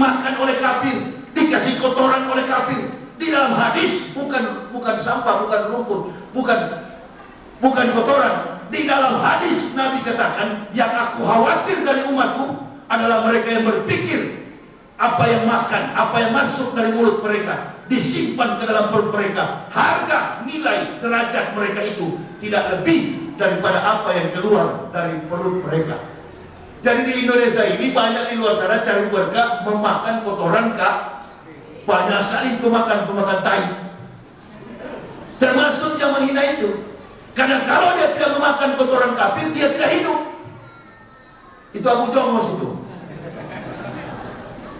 dimakan oleh kafir, dikasih kotoran oleh kafir. Di dalam hadis bukan sampah, bukan rumput, bukan kotoran. Di dalam hadis Nabi katakan, yang aku khawatir dari umatku adalah mereka yang berpikir apa yang makan, apa yang masuk dari mulut mereka disimpan ke dalam perut mereka. Harga, nilai, derajat mereka itu tidak lebih daripada apa yang keluar dari perut mereka. Jadi di Indonesia ini banyak di luar sana cari berkah memakan kotoran kak. Banyak sekali pemakan tai. Termasuk yang menghina itu. Karena kalau dia tidak memakan kotoran kafir, dia tidak hidup. Itu Abu Jongos itu.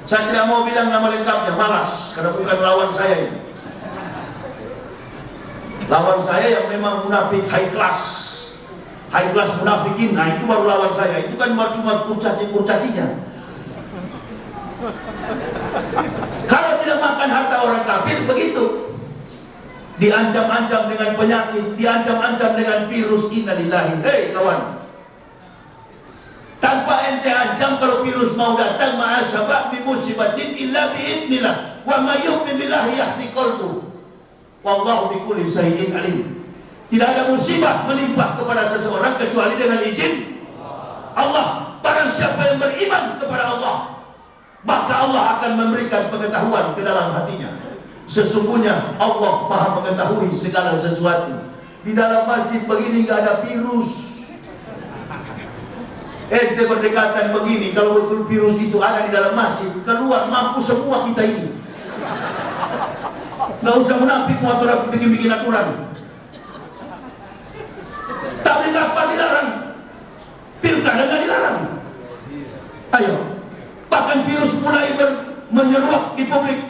Saya tidak mau bilang nama lengkapnya, malas, karena bukan lawan saya ini. Lawan saya yang memang munafik high class munafikin, nah itu baru lawan saya. Itu kan cuma kurcacinya. Kalau tidak makan harta orang kafir, begitu. Diancam-ancam dengan penyakit, diancam-ancam dengan virus. Innalillahi. Hei kawan, tanpa ente ancam, kalau virus mau datang, ma'asabah bimusibatin illa bi'idnillah wa ma yu'min billahi yahdi qalbu wallahu bikulli syai'in alim. Tidak ada musibah menimpa kepada seseorang kecuali dengan izin Allah. Barang siapa yang beriman kepada Allah, maka Allah akan memberikan pengetahuan ke dalam hatinya. Sesungguhnya Allah Maha mengetahui segala sesuatu. Di dalam masjid begini nggak ada virus. Ente berdekatan begini, kalau betul virus itu ada di dalam masjid, keluar mampus semua kita ini. Nggak usah munafik mau bikin aturan. Tabligh apa dilarang? Pilkada nggak dilarang. Ayo, bahkan virus mulai menyeruak di publik.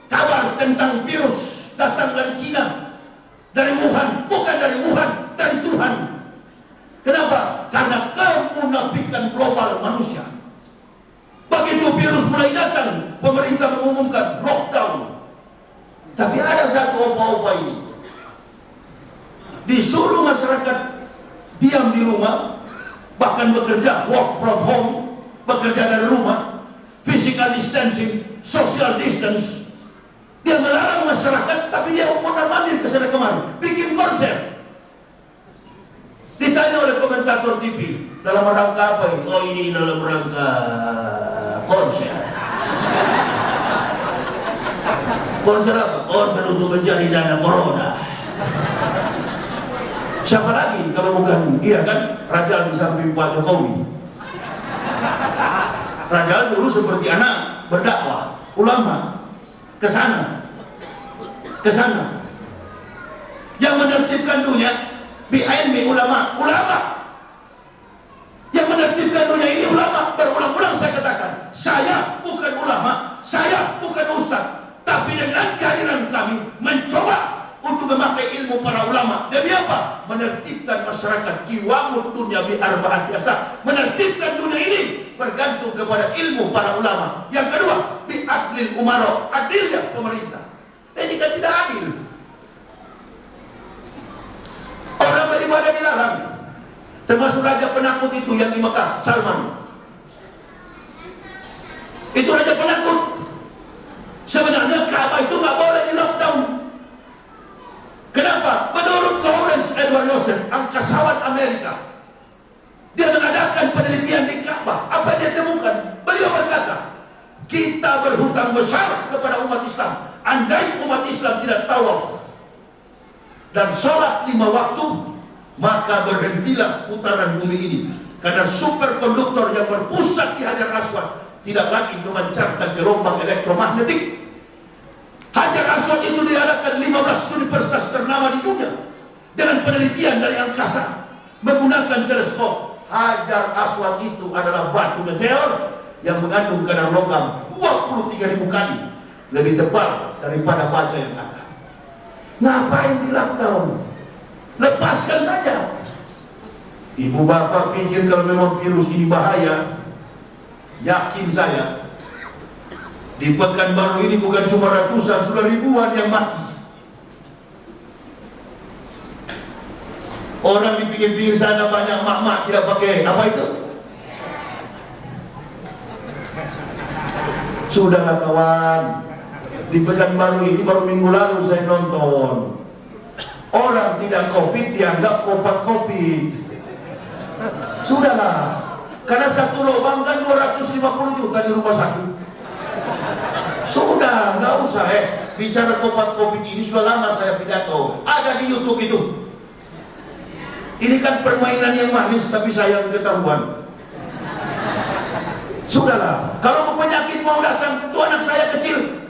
Kabar tentang virus datang dari Cina, dari Wuhan, bukan dari Wuhan, dari Tuhan. Kenapa? Karena kemunafikan global manusia. Begitu virus mulai datang, pemerintah mengumumkan lockdown. Tapi ada satu opa-opa ini, disuruh masyarakat diam di rumah, bahkan bekerja work from home, bekerja dari rumah, physical distancing, social distance. Dia melarang masyarakat, tapi dia mondar-mandir ke sana kemari, bikin konser. Ditanya oleh komentator TV, dalam rangka apa ini? Oh, ini dalam rangka konser. Konser apa? Konser untuk mencari dana corona. Siapa lagi kalau bukan dia kan? Raja di samping Pak Jokowi. Raja dulu seperti anak berdakwah, ulama ke sana. Yang menertibkan dunia bi'ilmi ulama. Yang menertibkan dunia ini ulama. Berulang-ulang saya katakan, saya bukan ulama, saya bukan ustaz, tapi dengan kehadiran kami mencoba untuk memakai ilmu para ulama. Demi apa? Menertibkan masyarakat. Qiwamud dunya bi arba'ati asas. Menertibkan dunia ini bergantung kepada ilmu para ulama. Yang kedua, bi adlil umara, adilnya pemerintah. Ini kan tidak adil. Orang beribadah dilarang, termasuk raja penakut itu yang di Mekah, Salman. Itu raja penakut. Sebenarnya Ka'bah itu nggak boleh di lockdown. Kenapa? Menurut Lawrence Edward Lawson, angkasawan Amerika, dia mengadakan penelitian di Ka'bah. Apa dia temukan? Beliau berkata, kita berhutang besar kepada umat Islam. Andai umat Islam tidak tawaf dan sholat 5 waktu, maka berhentilah putaran bumi ini. Karena superkonduktor yang berpusat di Hajar Aswad tidak lagi memancarkan gelombang elektromagnetik. Hajar Aswad itu diadakan 15 universitas ternama di dunia dengan penelitian dari angkasa menggunakan teleskop. Hajar Aswad itu adalah batu meteor yang mengandung kadar logam 23.000 kali lebih tebal daripada baja yang ada. Ngapain di lockdown? Lepaskan saja. Ibu bapak pikir kalau memang virus ini bahaya, yakin saya, di Pekanbaru ini bukan cuma ratusan, sudah ribuan yang mati. Orang di pinggir-pinggir sana banyak mak-mak tidak pakai apa itu? Sudahlah kawan, di Pekanbaru ini baru minggu lalu saya nonton. Orang tidak COVID dianggap Covid. Sudahlah, karena satu lubang kan 250 juta di rumah sakit. Sudah, nggak usah bicara Covid ini sudah lama saya pidato. Ada di YouTube itu. Ini kan permainan yang manis tapi sayang ketahuan. Sudahlah, kalau penyakit mau datang, itu anak saya kecil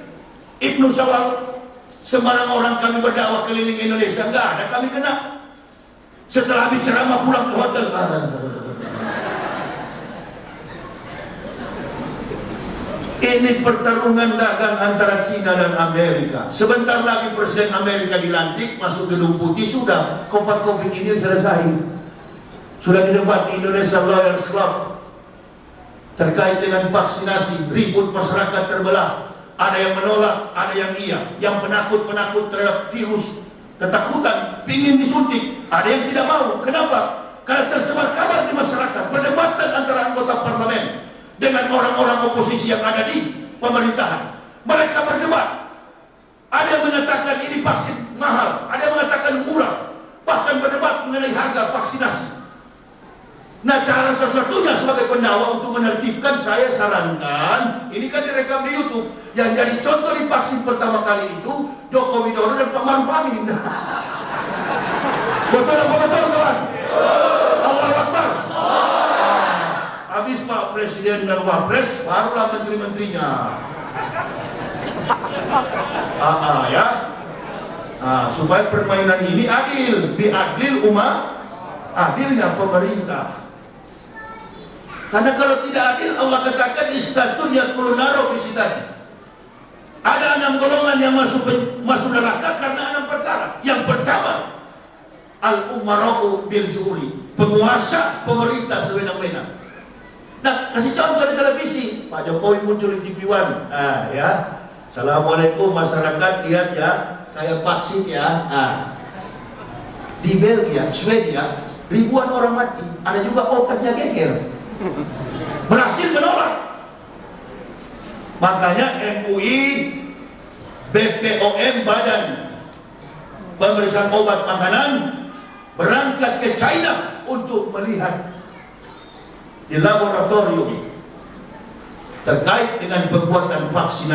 Ibnu Syawal, sembarang orang kami berdakwah keliling Indonesia, nggak ada kami kena. Setelah habis ceramah pulang ke hotel. Ini pertarungan dagang antara Cina dan Amerika. Sebentar lagi Presiden Amerika dilantik, masuk gedung putih, sudah Covid ini selesai. Sudah di debat di Indonesia Lawyers Club terkait dengan vaksinasi, ribut masyarakat terbelah. Ada yang menolak, ada yang iya. Yang penakut terhadap virus, ketakutan, pingin disuntik. Ada yang tidak mau. Kenapa? Karena tersebar kabar di masyarakat, perdebatan antara anggota parlemen dengan orang-orang oposisi yang ada di pemerintahan. Mereka berdebat. Ada yang mengatakan ini vaksin mahal, ada yang mengatakan murah, bahkan berdebat mengenai harga vaksinasi. Nah, cara sesuatunya sebagai pendakwah untuk menertibkan, saya sarankan, ini kan direkam di YouTube, yang jadi contoh di vaksin pertama kali itu Joko Widodo dan Pak Maruf Amin. Betul apa betul kawan? Allahu Akbar. Habis Pak Presiden dan Wapres, barulah menteri-menterinya. Ya. Supaya permainan ini adil, biadil umat, adilnya pemerintah. Karena kalau tidak adil, Allah katakan istatun yakulun naro bisitani. Ada 6 golongan yang masuk neraka karena 6 perkara. Yang pertama, al-umara'u bil juri, penguasa pemerintah sewenang-wenang. Nah, kasih contoh di televisi, Pak Jokowi muncul di TV One. Ya, assalamualaikum masyarakat, lihat ya, saya vaksin ya. Di Belgia, Swedia, ribuan orang mati, ada juga otaknya geger. Berhasil menolak. Makanya MUI, BPOM, Badan Pemeriksaan Obat Makanan, berangkat ke China untuk melihat di laboratorium terkait dengan pembuatan vaksin.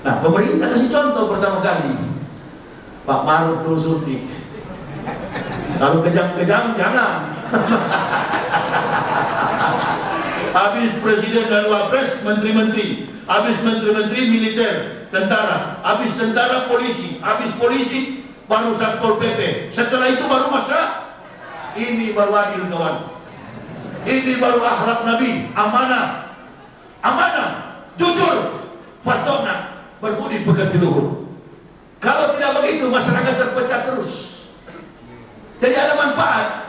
Nah, pemerintah kasih contoh pertama kali, Pak Maruf dulu suntik. Kalau kejam-kejam jangan. Habis presiden dan wapres, menteri-menteri. Habis menteri-menteri, militer, tentara. Habis tentara, polisi. Habis polisi, baru Satpol PP. Setelah itu baru masa. Ini baru adil kawan. Ini baru akhlak Nabi. Amanah, jujur, fatona, berbudi pekerti luhur. Kalau tidak begitu, masyarakat terpecah terus. Jadi ada manfaat.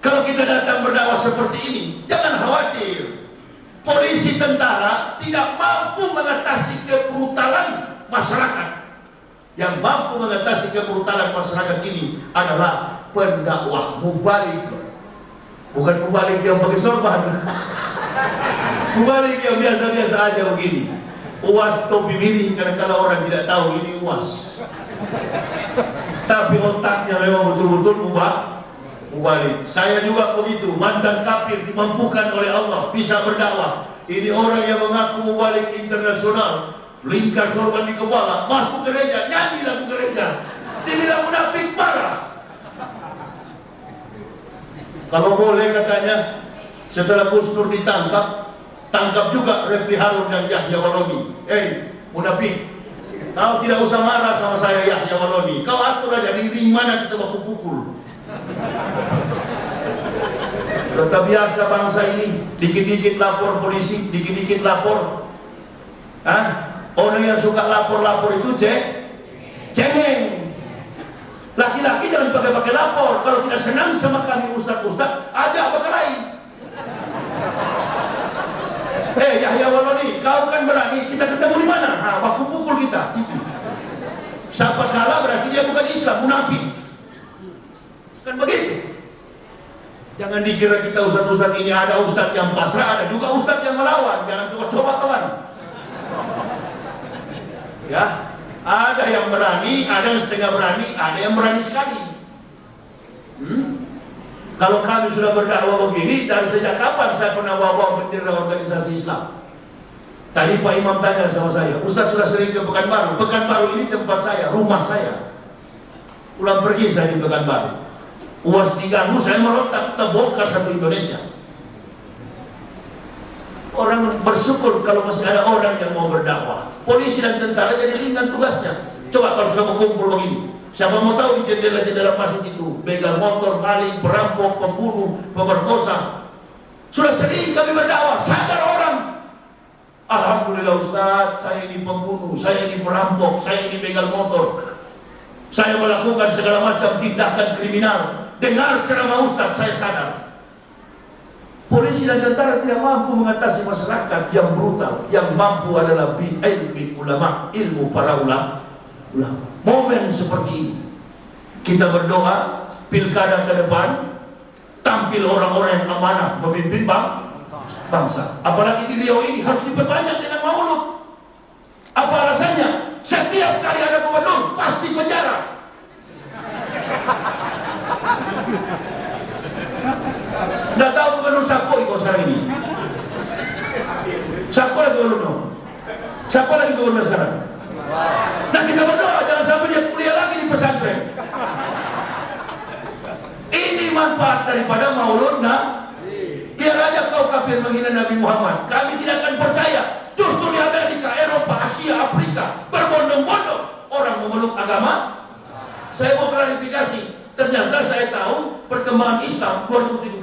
Kalau kita datang berdakwah seperti ini, jangan khawatir. Polisi, tentara tidak mampu mengatasi kebrutalan masyarakat. Yang mampu mengatasi kebrutalan masyarakat ini adalah pendakwah, mubalik. Bukan mubalik yang pakai sorban. Mubalik yang biasa-biasa aja begini. Uas topi miring, kadang-kadang orang tidak tahu ini uas. Tapi otaknya memang betul-betul mubalik. Saya juga begitu, mantan kafir dimampukan oleh Allah bisa berdakwah. Ini orang yang mengaku mubalik internasional, lingkar sorban di kepala, masuk gereja, nyanyi lagu gereja, dibilang munafik parah. Kalau boleh katanya, setelah Gus Dur tangkap juga Refli Harun dan Yahya Waloni. Munafik, kau tidak usah marah sama saya Yahya Waloni, kau atur aja di ring mana kita baku pukul. Tetap biasa bangsa ini, dikit-dikit lapor polisi, dikit-dikit lapor. Orang yang suka lapor-lapor itu cengeng. Laki-laki jangan pakai lapor. Kalau tidak senang sama kami ustaz-ustaz, ajak berkelahi. Yahya Waloni, kau kan berani, kita ketemu di mana? Baku pukul kita. Siapa kalah berarti dia bukan Islam, munafik. Kan begitu. Jangan dikira kita ustaz-ustaz ini ada ustaz yang pasrah, ada juga ustaz yang melawan. Jangan coba-coba Ya, ada yang berani, ada yang setengah berani, ada yang berani sekali. Kalau kami sudah berdakwah begini, dari sejak kapan saya pernah bawa bendera organisasi Islam? Tadi Pak Imam tanya sama saya, Ustaz sudah sering ke Pekanbaru. Pekanbaru ini tempat saya, rumah saya. Pulang pergi saya di Pekanbaru. UAS diganggu, saya merontak, kita bongkar satu Indonesia. Orang bersyukur kalau masih ada orang yang mau berdakwah. Polisi dan tentara jadi ringan tugasnya. Coba kalau sudah berkumpul begini, siapa mau tahu di jendela-jendela masjid itu begal motor, maling, perampok, pembunuh, pemerkosa. Sudah sering kami berdakwah, sadar orang. Alhamdulillah Ustaz, saya ini pembunuh, saya ini perampok, saya ini begal motor, saya melakukan segala macam tindakan kriminal. Dengar ceramah Ustaz, saya sadar. Polisi dan tentara tidak mampu mengatasi masyarakat yang brutal. Yang mampu adalah ilmu ulama, ilmu para ulama. Momen seperti ini, kita berdoa pilkada ke depan, tampil orang-orang yang amanah memimpin bangsa. Apalagi di Riau ini harus diperbanyak dengan maulud. Apa alasannya? Setiap kali ada gubernur pasti penjara. Nggak tahu gubernur siapa kok sekarang ini? Siapa lagi gubernur? Siapa lagi gubernur sekarang? Nah kita berdoa jangan sampai dia kuliah lagi di pesantren. Ini manfaat daripada maulud. Biar aja kau kafir menghina Nabi Muhammad, kami tidak akan percaya. Justru di Amerika, Eropa, Asia, Afrika berbondong-bondong orang memeluk agama. Saya mau klarifikasi. Ternyata saya tahu perkembangan Islam 2017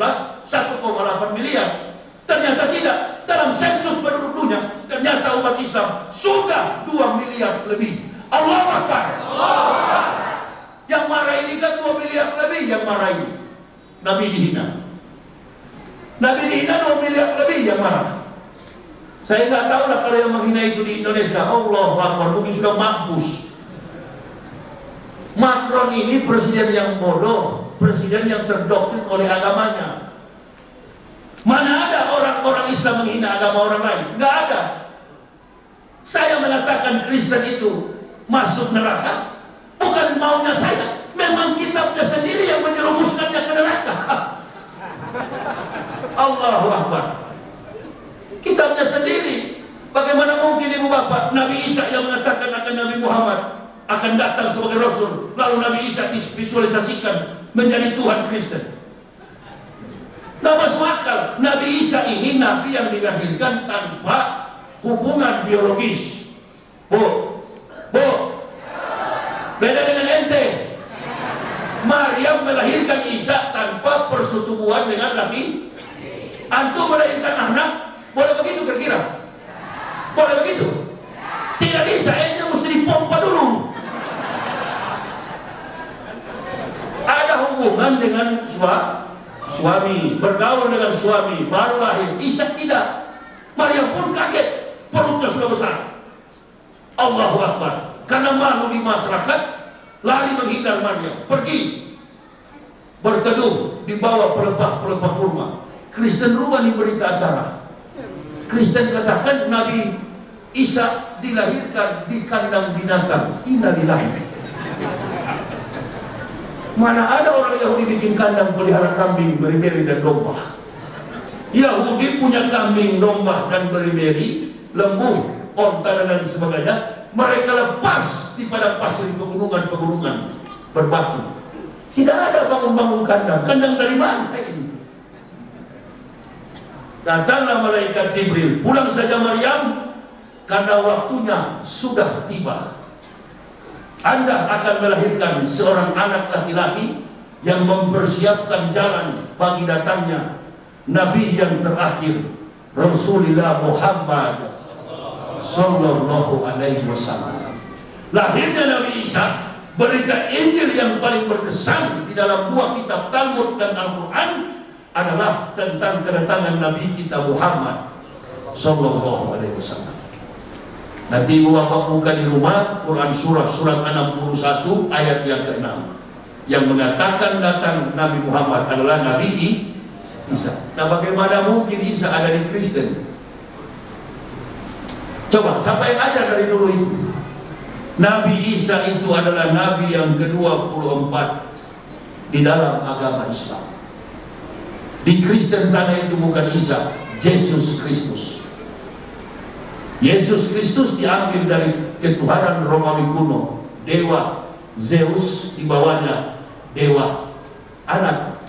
1,8 miliar. Ternyata tidak. Dalam sensus penduduk dunia, ternyata umat Islam sudah 2 miliar lebih. Allahu Akbar. Yang marah ini kan 2 miliar lebih yang marah ini. Nabi dihina. Nabi dihina 2 miliar lebih yang marah. Saya nggak tahu lah kalau yang menghina itu di Indonesia. Allahu Akbar, mungkin sudah mampus. Macron ini presiden yang bodoh, presiden yang terdoktrin oleh agamanya. Mana ada orang-orang Islam menghina agama orang lain? Nggak ada. Saya mengatakan Kristen itu masuk neraka, bukan maunya saya. Memang kitabnya sendiri yang menyerumuskannya ke neraka. Allahu Akbar. Kitabnya sendiri. Bagaimana mungkin ibu bapak Nabi Isa yang mengatakan akan Nabi Muhammad akan datang sebagai Rasul, lalu Nabi Isa divisualisasikan menjadi Tuhan Kristen? Tidak masuk akal. Nabi Isa ini Nabi yang dilahirkan tanpa hubungan biologis. Bu, beda dengan ente. Maryam melahirkan Isa tanpa persetubuhan dengan laki. Antum melahirkan anak, boleh begitu kira-kira? Boleh begitu? Tidak bisa, ente mesti dipompa dulu. Ada hubungan dengan suami, bergaul dengan suami, baru lahir. Isa tidak. Maryam pun kaget, perutnya sudah besar. Allahu Akbar. Karena malu di masyarakat, lari menghindar Maryam, pergi berteduh di bawah pelepah kurma. Kristen rubah di berita acara. Kristen katakan Nabi Isa dilahirkan di kandang binatang. Innalillahi. Mana ada orang Yahudi bikin kandang pelihara kambing, beri-beri dan domba. Yahudi punya kambing, domba dan beri-beri, lembu, onta dan lain sebagainya. Mereka lepas di padang pasir, pegunungan berbatu. Tidak ada bangun-bangun kandang. Kandang dari mana ini? Datanglah malaikat Jibril. Pulang saja Maryam, karena waktunya sudah tiba. Anda akan melahirkan seorang anak laki-laki yang mempersiapkan jalan bagi datangnya Nabi yang terakhir, Rasulullah Muhammad Sallallahu Alaihi Wasallam. Lahirnya Nabi Isa, berita Injil yang paling berkesan di dalam dua kitab Talmud dan Al-Quran adalah tentang kedatangan Nabi kita Muhammad Sallallahu Alaihi Wasallam. Nanti ibu bapak buka di rumah Quran surat 61 ayat yang ke-6 yang mengatakan datang Nabi Muhammad adalah Nabi Isa. Nah, bagaimana mungkin Isa ada di Kristen? Coba siapa yang ajar dari dulu itu? Nabi Isa itu adalah Nabi yang ke-24 di dalam agama Islam. Di Kristen sana itu bukan Isa, Yesus Kristus. Yesus Kristus diambil dari ketuhanan Romawi kuno, dewa Zeus, di bawahnya dewa anak,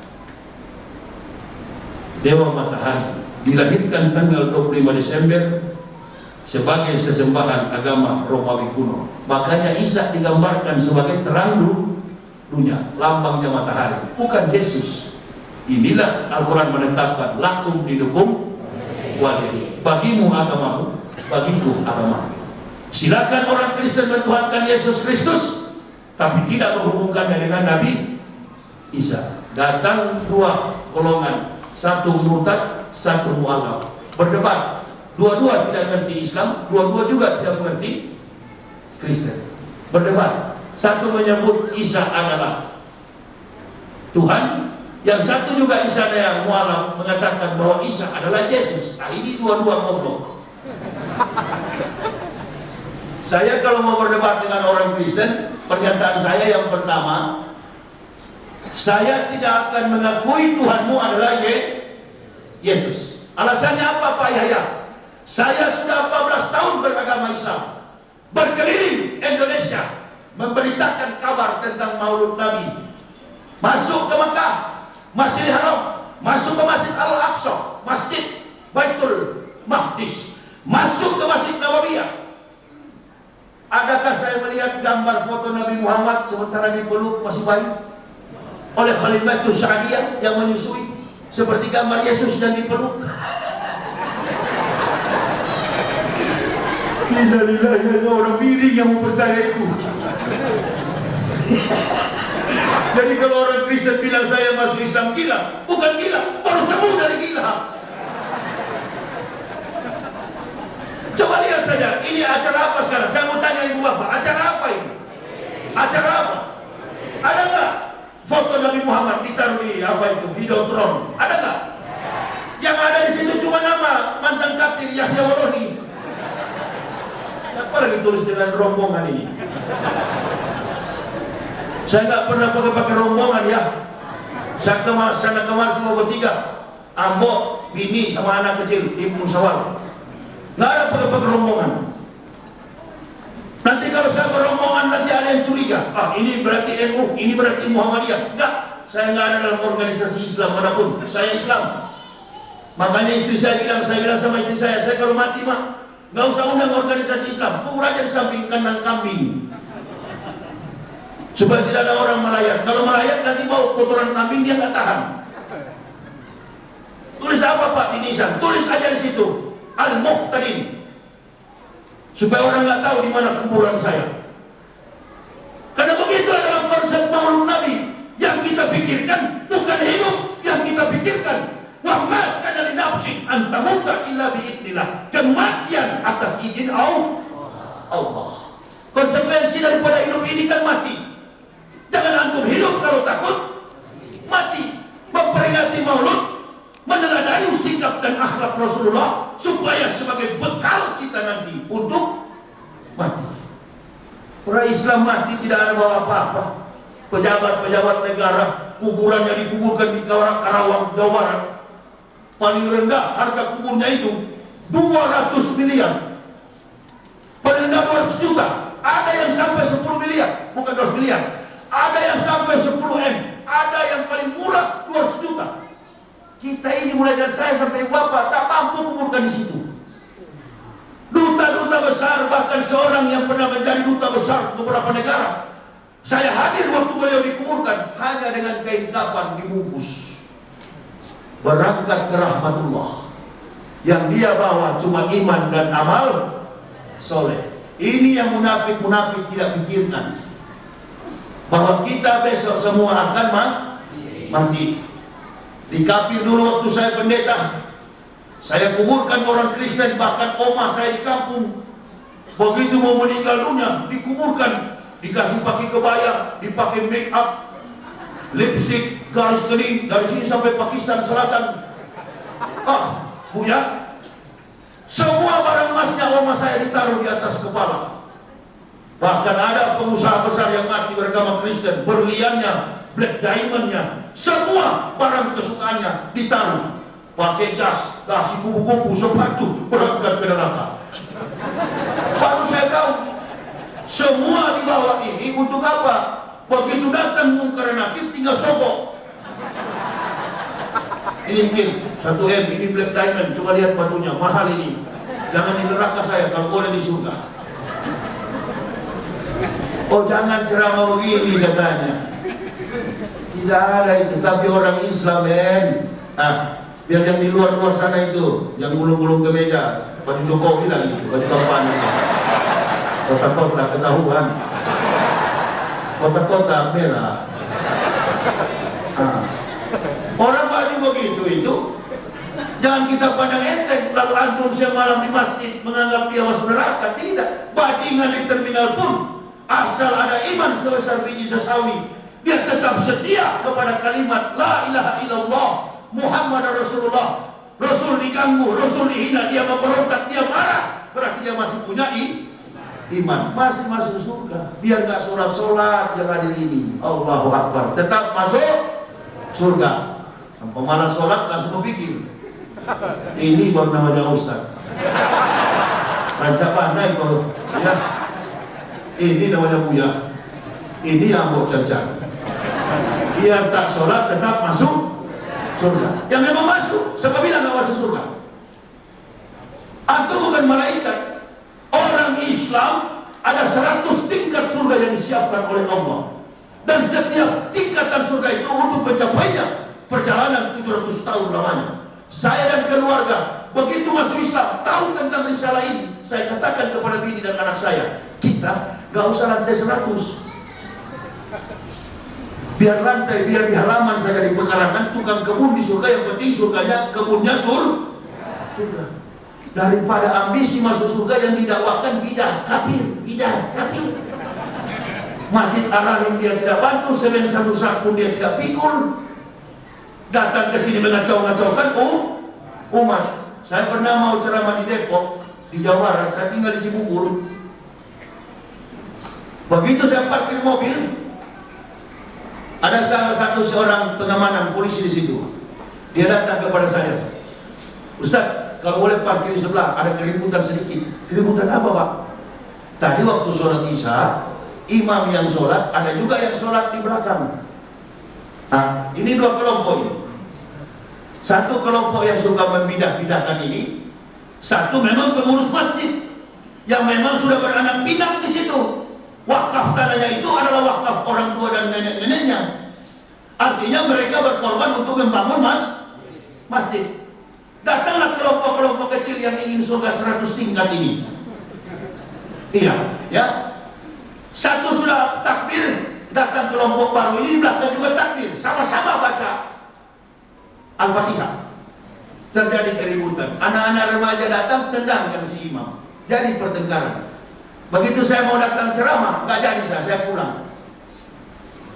dewa matahari. Dilahirkan tanggal 25 Desember sebagai sesembahan agama Romawi kuno. Makanya Isa digambarkan sebagai terang dunia, lambangnya matahari, bukan Yesus. Inilah Al-Quran menetapkan, lakum dinukum waliy, bagimu agamamu, bagiku agamamu. Silakan orang Kristen mentuhankan Yesus Kristus, tapi tidak menghubungkannya dengan Nabi Isa. Datang dua golongan, satu murtad, satu mu'alaf, berdebat. Dua-dua tidak mengerti Islam, dua-dua juga tidak mengerti Kristen. Berdebat. Satu menyebut Isa adalah Tuhan, yang satu juga di sana yang mu'alaf mengatakan bahwa Isa adalah Yesus. Nah, ini dua-dua goblok. Saya kalau mau berdebat dengan orang Kristen, pernyataan saya yang pertama, saya tidak akan mengakui Tuhanmu adalah Yesus. Alasannya apa, Pak Yahya? Saya sudah 14 tahun beragama Islam, berkeliling Indonesia, memberitakan kabar tentang Maulud Nabi. Masuk ke Mekah, Masjidil Haram, masuk ke Masjid Al-Aqsa, Masjid Baitul Maqdis, masuk ke Masjid Nabawiyah. Adakah saya melihat gambar foto Nabi Muhammad sementara dipeluk masih bayi oleh Khalifatus Sa'diyah yang menyusui, seperti gambar Yesus dan dipeluk? Innalillahi, ada orang miring yang mempercayai itu. Jadi kalau orang Kristen bilang saya masuk Islam gila, bukan gila, baru sembuh dari gila. Coba lihat saja, ini acara apa sekarang? Saya mau tanya ibu bapak, acara apa ini? Acara apa? Ada nggak foto Nabi Muhammad ditaruh di apa itu, Videotron? Ada nggak? Yang ada di situ cuma nama mantan kapten Yahya Walodi. Siapa lagi tulis dengan rombongan ini? Saya nggak pernah pakai rombongan ya. Saya sana kemarin cuma bertiga, Ambo, bini sama anak kecil, tim musawal. Nggak ada pakai rombongan. Nanti kalau saya berombongan nanti ada yang curiga. Ah, ini berarti NU, ini berarti Muhammadiyah. Enggak, saya nggak ada dalam organisasi Islam manapun. Saya Islam. Makanya istri saya bilang sama istri saya kalau mati mah nggak usah undang organisasi Islam, kubur aja di samping kandang kambing, supaya tidak ada orang melayat. Kalau melayat nanti bau kotoran kambing, dia nggak tahan. Tulis apa Pak di nisan? Tulis aja di situ Al-Muqtadin, supaya orang nggak tahu di mana kuburan saya. Karena begitu dalam konsep Maulud Nabi, yang kita pikirkan bukan hidup, yang kita pikirkan wa ma kana li nafsin an tamuta illa bi idznillah, kematian atas izin Allah. Konsekuensi daripada hidup ini kan mati. Jangan antum hidup kalau takut mati. Memperingati Maulud, meneladani sikap dan akhlak Rasulullah supaya sebagai bekal kita nanti untuk mati. Orang Islam mati tidak ada bawa apa-apa. Pejabat-pejabat negara kuburannya dikuburkan di Karawang, Jawa Barat. Paling rendah harga kuburnya itu 200 miliar. Paling rendah 200 juta. Ada yang sampai 10 miliar, bukan 200 miliar. Ada yang sampai 10 M. Ada yang paling murah 200 juta. Kita ini mulai dari saya sampai bapak tak mampu kuburkan di situ. Duta-duta besar, bahkan seorang yang pernah menjadi duta besar beberapa negara, saya hadir waktu beliau dikuburkan hanya dengan kain kafan dibungkus. Berangkat ke rahmatullah. Yang dia bawa cuma iman dan amal soleh. Ini yang munafik-munafik tidak pikirkan, bahwa kita besok semua akan mati. Di Kapir dulu waktu saya pendeta, saya kuburkan orang Kristen, bahkan oma saya di kampung. Begitu mau meninggal dunia, dikuburkan, dikasih pakai kebaya, dipakai make up, lipstick, garis kening dari sini sampai Pakistan Selatan. Ah, Buya, semua barang emasnya oma saya ditaruh di atas kepala. Bahkan ada pengusaha besar yang mati beragama Kristen, berliannya, black diamondnya, semua barang kesukaannya ditaruh. Pakai gas, kasih kupu-kupu, sepatu, berangkat ke neraka. Baru saya tahu, semua dibawa ini untuk apa? Begitu datang mungkar nakir, tinggal sogok. Ini mungkin 1 M, ini black diamond, coba lihat batunya, mahal ini. Jangan di neraka saya, kalau boleh di surga. Oh jangan ceramah begini katanya. Tidak ada itu, tapi orang Islam biar yang di luar sana itu, yang gulung-gulung ke meja, baju Jokowi lagi, baju kampanye. Kota-kota ketahuan, kota-kota merah. Orang baju begitu itu, jangan kita pandang enteng. Lalu antum siang malam di masjid menganggap dia masuk neraka. Tidak, bajingan di terminal pun, asal ada iman sebesar biji sesawi, dia tetap setia kepada kalimat La ilaha illallah Muhammad Rasulullah. Rasul diganggu, Rasul dihina, dia memberontak, dia marah, berarti dia masih punya iman, masih masuk surga. Biar gak sholat yang hadir ini, Allahu Akbar, tetap masuk surga. Pemalas sholat langsung berpikir, ini baru namanya Ustaz. Rancak pandai kalau ya. Ini namanya Buya. Ini yang mau cacat. Biar tak sholat tetap masuk surga. Yang memang masuk, sebab bilang gak masuk surga. Antum bukan malaikat. Orang Islam ada 100 tingkat surga yang disiapkan oleh Allah. Dan setiap tingkatan surga itu untuk mencapainya perjalanan 700 tahun lamanya. Saya dan keluarga begitu masuk Islam, tahu tentang risalah ini, saya katakan kepada bini dan anak saya, kita gak usah lantai 100. Biar lantai, biar di halaman saja, di pekarangan, tukang kebun di surga, yang penting surganya, kebunnya surga. Daripada ambisi masuk surga yang didakwakan bidah kafir. Masjid Al-Rahim dia tidak bantu, semen satu sak pun dia tidak pikul. Datang ke sini mengacau-ngacaukan umat. Saya pernah mau ceramah di Depok, di Jawa Barat, saya tinggal di Cibubur. Begitu saya parkir mobil, ada salah satu seorang pengamanan polisi di situ. Dia datang kepada saya, Ustaz, kalau boleh parkir di sebelah, ada keributan sedikit. Keributan apa Pak? Tadi waktu sholat Isya, imam yang sholat, ada juga yang sholat di belakang. Nah, ini dua kelompok ini. Satu kelompok yang suka membidah-bidahkan ini, satu memang pengurus masjid yang memang sudah beranak pinak di situ. Wakaf tanahnya itu adalah wakaf orang tua dan nenek-neneknya. Artinya mereka berkorban untuk membangun masjid. Datanglah kelompok-kelompok kecil yang ingin surga 100 tingkat ini. Iya, ya. Satu sudah takbir, datang kelompok baru ini belakang juga takbir, sama-sama baca Al-Fatihah. Terjadi keributan. Anak-anak remaja datang tendang yang si imam. Jadi pertengkaran. Begitu saya mau datang ceramah, nggak jadi saya pulang.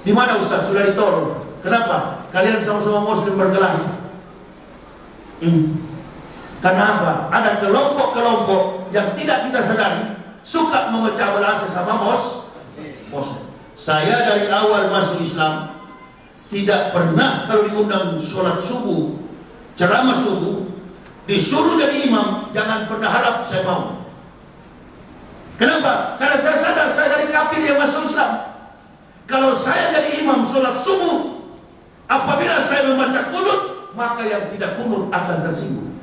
Di mana Ustaz? Sudah ditolong. Kenapa? Kalian sama-sama Muslim berkelahi. Karena apa? Ada kelompok-kelompok yang tidak kita sadari suka memecah belah sesama Muslim. Saya dari awal masuk Islam tidak pernah kalau diundang sholat subuh, ceramah subuh, disuruh jadi imam, jangan pernah harap saya mau. Kenapa? Karena saya sadar saya dari kafir yang masuk Islam. Kalau saya jadi imam sholat subuh, apabila saya membaca kunut, maka yang tidak kunut akan tersinggung.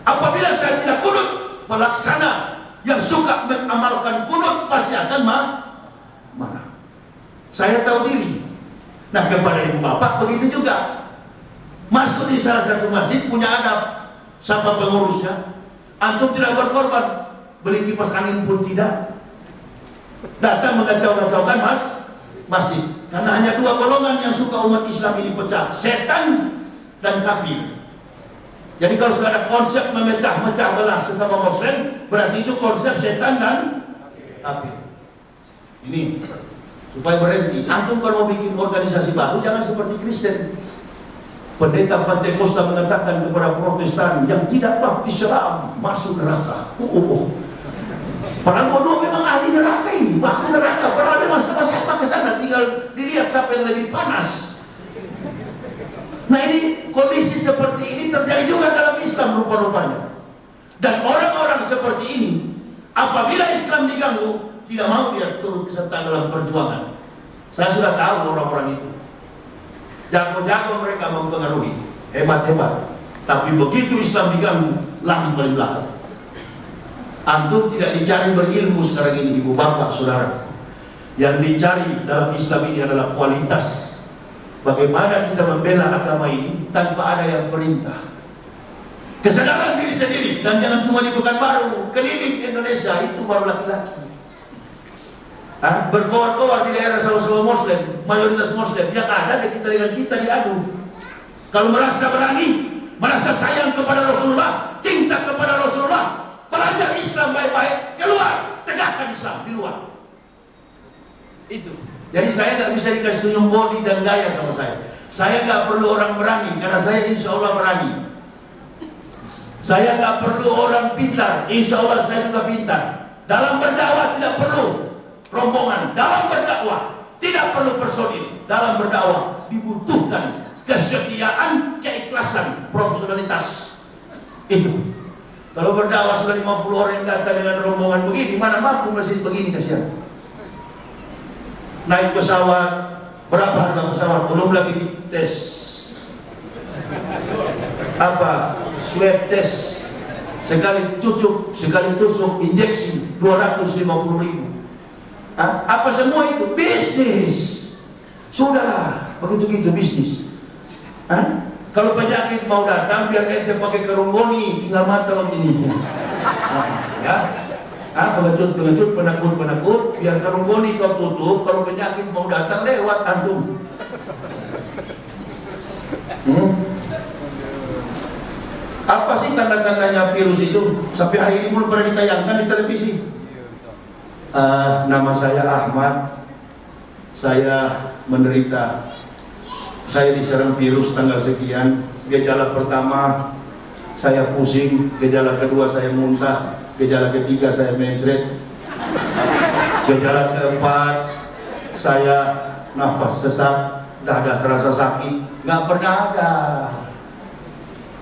Apabila saya tidak kunut, pelaksana yang suka mengamalkan kunut pasti akan marah. Saya tahu diri. Nah, kepada ibu bapak begitu juga. Masuk di salah satu masjid punya adab. Sama pengurusnya, antum tidak berkorban, beli kipas angin pun tidak. Datang mengacau-ngacaukan masjid. Karena hanya dua golongan yang suka umat Islam ini pecah, setan dan kafir. Jadi kalau sudah ada konsep memecah-mecah belah sesama Muslim, berarti itu konsep setan dan kafir. Ini supaya berhenti. Antum kalau mau bikin organisasi baru jangan seperti Kristen. Pendeta Pentakosta mengatakan kepada Protestan yang tidak baptis Islam masuk neraka. Padahal dua-dua memang ahli neraka ini, baku neraka. Padahal memang sama-sama ke sana, tinggal dilihat siapa yang lebih panas. Nah ini kondisi seperti ini terjadi juga dalam Islam rupa-rupanya. Dan orang-orang seperti ini, apabila Islam diganggu, tidak mau dia turut serta dalam perjuangan. Saya sudah tahu orang-orang itu. Jago-jago mereka mempengaruhi, hebat-hebat. Tapi begitu Islam diganggu, lari paling belakang. Antum tidak dicari berilmu sekarang ini, ibu bapak, saudara. Yang dicari dalam Islam ini adalah kualitas. Bagaimana kita membela agama ini tanpa ada yang perintah. Kesadaran diri sendiri, dan jangan cuma di Pekanbaru, keliling Indonesia itu baru laki-laki. Berkoar-koar di daerah sama-sama Muslim, mayoritas Muslim, yang ada kita dengan kita diadu. Kalau merasa berani, merasa sayang kepada Rasulullah, cinta kepada Rasulullah, pelajar Islam baik-baik, keluar, tegakkan Islam di luar. Itu. Jadi saya nggak bisa dikasih tunjuk body dan gaya sama saya. Saya nggak perlu orang berani, karena saya insya Allah berani. Saya nggak perlu orang pintar, insya Allah saya juga pintar. Dalam berdakwah tidak perlu rombongan, dalam berdakwah tidak perlu personil. Dalam berdakwah dibutuhkan kesetiaan, keikhlasan, profesionalitas. Itu. Kalau berdakwah sudah 50 orang yang datang dengan rombongan begini, mana mampu masjid begini kasihan. Naik pesawat, berapa harga pesawat? Belum lagi dites. Apa? Swab test. Sekali cucuk, sekali tusuk, injeksi 250.000. Apa semua itu? Bisnis. Sudahlah, begitu-gitu bisnis. Kalau penyakit mau datang, biar ente pakai kerunggoni, tinggal mata begini. Ya. Pengecut, penakut, biar kerunggoni kau tutup, kalau penyakit mau datang lewat antum. Apa sih tanda-tandanya virus itu? Sampai hari ini belum pernah ditayangkan di televisi. Nama saya Ahmad, saya menderita, saya diserang virus tanggal sekian. Gejala pertama saya pusing, gejala kedua saya muntah, gejala ketiga saya mencret, gejala keempat saya nafas sesak, dada terasa sakit. Nggak pernah ada.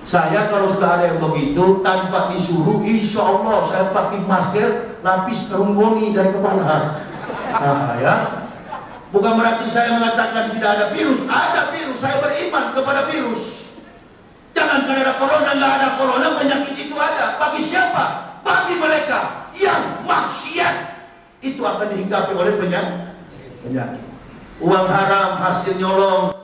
Saya kalau sudah ada yang begitu tanpa disuruh, insya Allah saya pakai masker, lapis kerunggoni dari kepala. Ya, bukan berarti saya mengatakan tidak ada virus. Ada virus, saya beriman kepada virus. Jangan karena ada corona, nggak ada corona, penyakit itu ada. Bagi siapa? Bagi mereka yang maksiat, itu akan dihinggapi oleh penyakit. Uang haram, hasil nyolong.